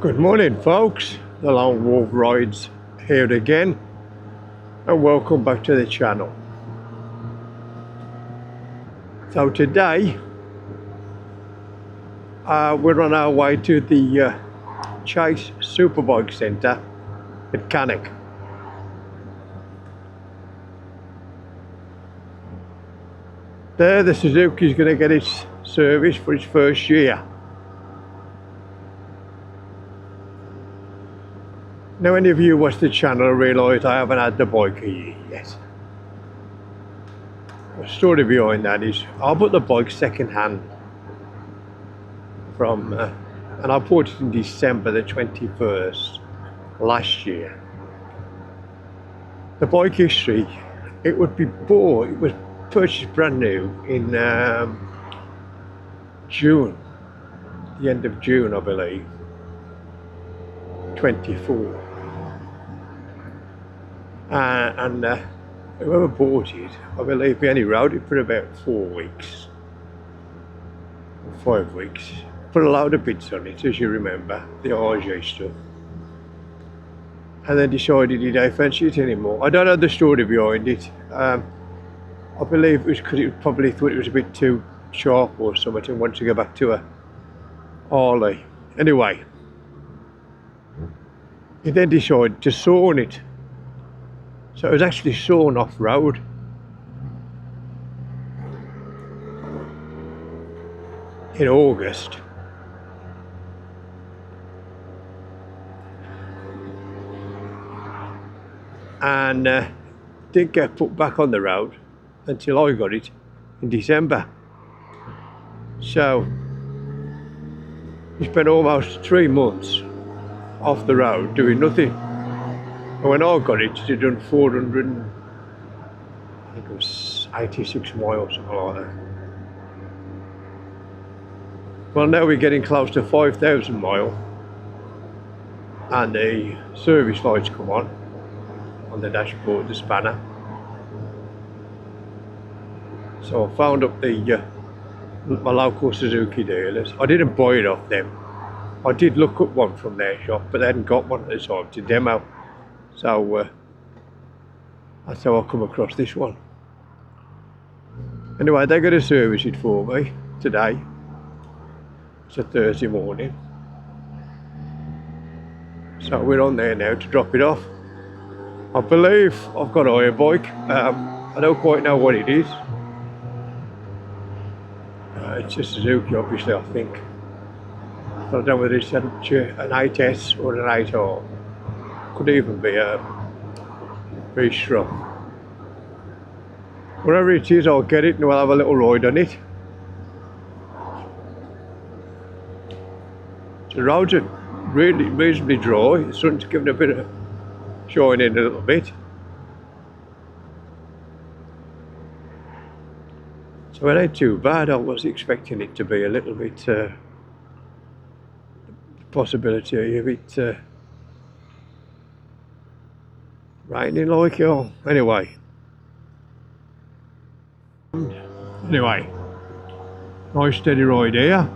Good morning folks, the Long Wolf Rides here again and welcome back to the channel. So today we're on our way to the Chase Superbike Centre at Cannock. There the Suzuki is going to get its service for its first year. Now any of you watch the channel realise I haven't had the bike a year yet. The story behind that is I bought the bike second hand from and I bought it in December the 21st last year. The bike history, it was purchased brand new in June, the end of June I believe, 24. And whoever bought it, I believe we only rode it for about 4 weeks, or 5 weeks. Put a load of bits on it, as you remember, the Aoocci stuff. And then decided he don't fancy it anymore. I don't know the story behind it. I believe it was because it probably thought it was a bit too sharp or something and wanted to go back to a Harley. Anyway, he then decided to sawn it. So it was actually sawn off-road. In August. And didn't get put back on the road until I got it in December. So we spent almost 3 months off the road doing nothing. And when I got it, it had done 86 miles, something like that. Well, now we're getting close to 5,000 miles, and the service lights come on the dashboard, the spanner. So I found up my local Suzuki dealers. I didn't buy it off them. I did look up one from their shop, but they hadn't got one at the time to demo. So that's how I come across this one. Anyway, they're going to service it for me today. It's a Thursday morning. So we're on there now to drop it off. I believe I've got a hire bike. I don't quite know what it is. It's a Suzuki, obviously, I think. I don't know whether it's an 8S or an 8R. Could even be a V-Strom. Whatever it is, I'll get it and we'll have a little ride on it. The roads are really reasonably dry. The sun's giving a bit of shine in a little bit. So it ain't too bad. I was expecting it to be a little bit possibility of it raining like hell. Anyway, nice steady ride here.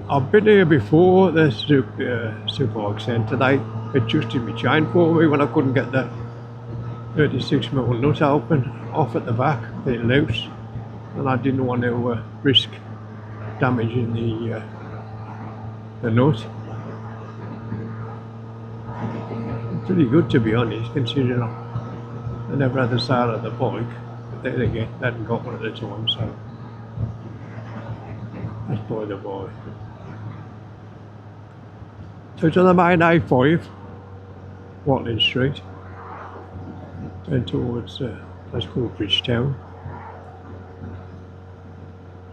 I've been here before, the Superbike Centre. They adjusted my chain for me when I couldn't get the 36mm nut open off at the back, bit loose, and I didn't want to risk damaging the nut. Pretty good, to be honest, considering I never had the sale of the bike, but then again, they hadn't got one at the time, so that's by the by. So it's on the main A5, Watling Street, then towards a place called Bridgetown.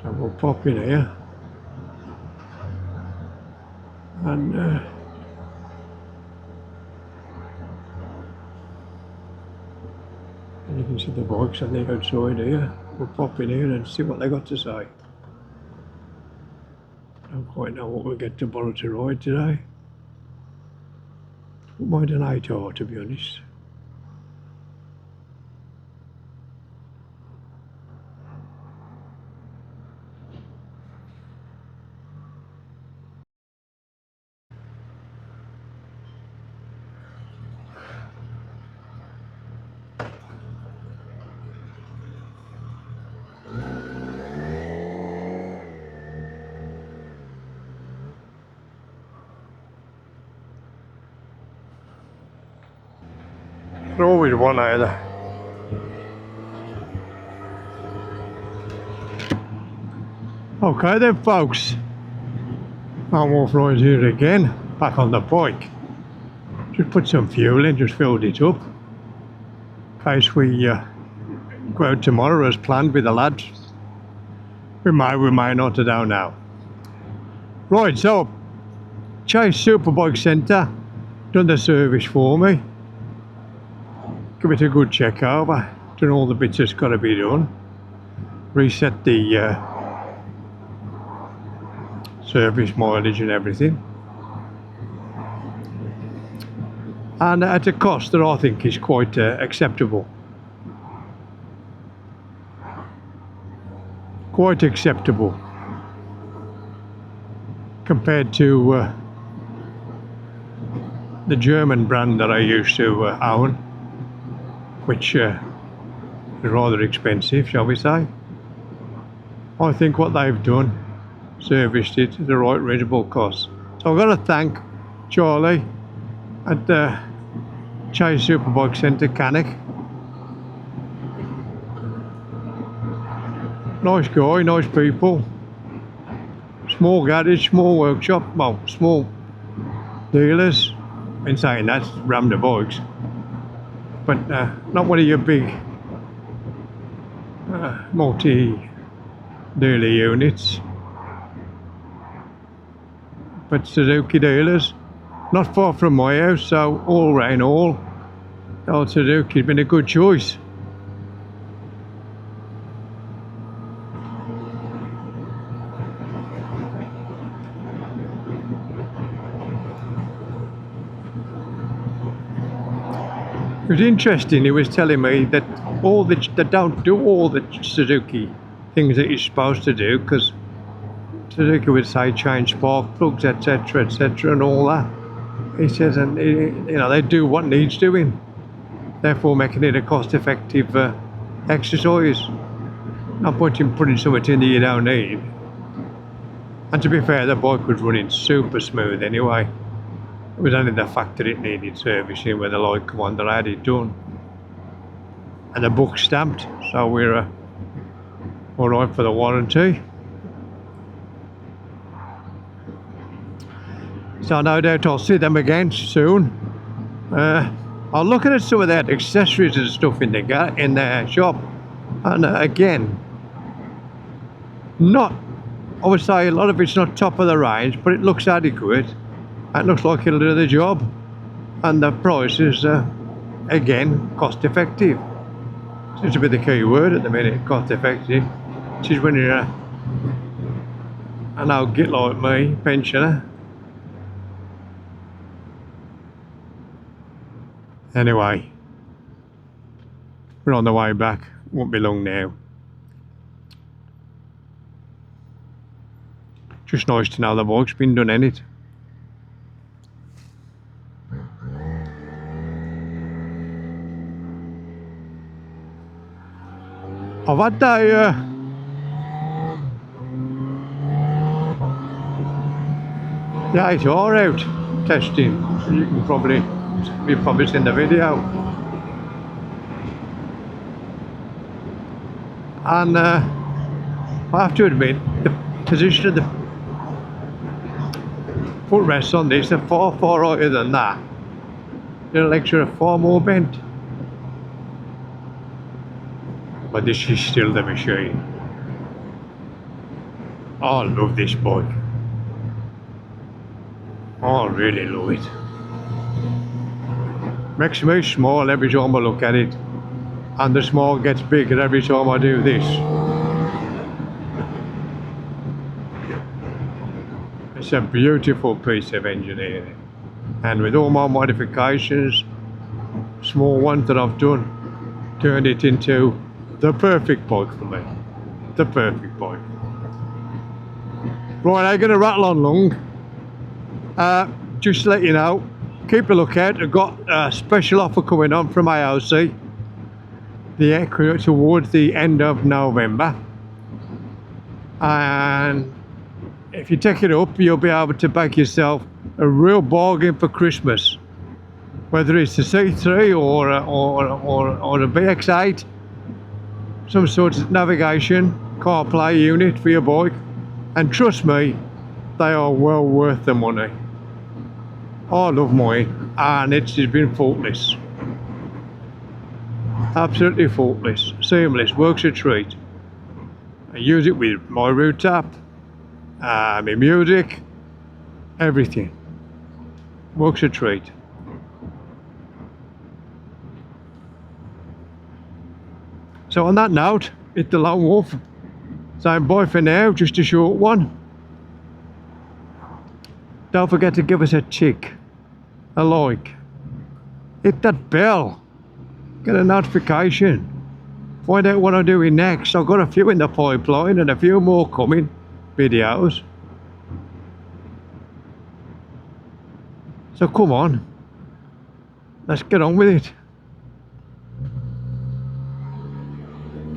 So we'll pop in here, and you can see the bikes on the outside here. We'll pop in here and see what they got to say. I don't quite know what we'll get to borrow to ride today. Wouldn't mind an 8R, to be honest. There's always one either. Okay then folks, I'm off right here again, back on the bike. Just put some fuel in, just filled it up. In case we go out tomorrow as planned with the lads. We may not, I don't know. Right, so Chase Superbike Centre done the service for me. Give it a good check over, done all the bits that's got to be done. Reset the service mileage and everything. And at a cost that I think is quite acceptable. Quite acceptable compared to the German brand that I used to own, which is rather expensive, shall we say. I think what they've done, serviced it at the right reasonable cost. So I've got to thank Charlie at the Chase Superbike Centre Cannock. Nice guy, nice people. Small garage, small workshop, well, small dealers. In saying that, ram the bikes. But not one of your big multi-dealer units. But Suzuki dealers, not far from my house, so all round all, old Suzuki's been a good choice. It was interesting, he was telling me that they don't do all the Suzuki things that you're supposed to do, because Suzuki would say change spark plugs, etc, etc, and all that. He says, and you know, they do what needs doing, therefore making it a cost-effective exercise. Not putting something in that you don't need. And to be fair, the bike was running super smooth anyway. It was only the fact that it needed servicing with the like one that I had it done. And the book stamped, so we're alright for the warranty. So no doubt I'll see them again soon. I'm looking at some of their accessories and stuff in their shop. And again, I would say a lot of it's not top of the range, but it looks adequate. It looks like it'll do the job, and the price is again cost effective. Seems to be the key word at the minute, cost effective. Which is when you're an old git like me, pensioner. Anyway, we're on the way back, won't be long now. Just nice to know the bike's been done in it. I've had the HR out testing. You've probably seen the video. And I have to admit, the position of the footrests on this are far higher than that. The legs are far more bent. But this is still the machine. I love this bike. I really love it. Makes me smile every time I look at it, and the smile gets bigger every time I do this. It's a beautiful piece of engineering, and with all my modifications, small ones that I've done, turned it into the perfect bike for me. The perfect bike. Right, I'm going to rattle on long. Just to let you know, keep a lookout. I've got a special offer coming on from Aoocci towards the end of November. And if you take it up, you'll be able to bake yourself a real bargain for Christmas. whether it's the C3 or a BX8, some sort of navigation, CarPlay unit for your bike, and trust me, they are well worth the money. I love mine, and it's been faultless. Absolutely faultless, seamless, works a treat. I use it with my route app, my music, everything. Works a treat. So on that note, it's the Lone Wolf. So bye for now, just a short one. Don't forget to give us a tick, a like, hit that bell, get a notification, find out what I'm doing next. I've got a few in the pipeline and a few more coming, videos. So come on, let's get on with it.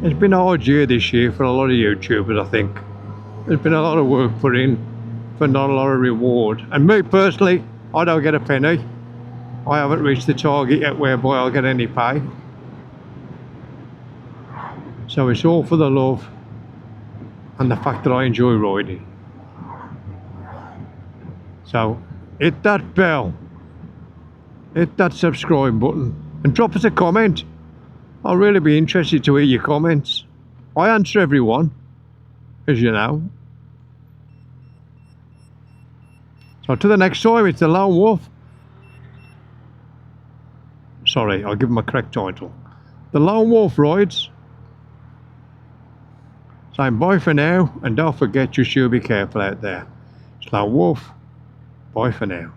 It's been a hard year this year for a lot of YouTubers, I think. There's been a lot of work put in for not a lot of reward. And me personally, I don't get a penny. I haven't reached the target yet whereby I'll get any pay. So it's all for the love and the fact that I enjoy riding. So hit that bell, hit that subscribe button, and drop us a comment. I'll really be interested to hear your comments. I answer everyone, as you know. So to the next time, it's the Lone Wolf. Sorry, I'll give him a correct title. The Lone Wolf rides. Saying bye for now, and don't forget you should be careful out there. It's Lone Wolf. Bye for now.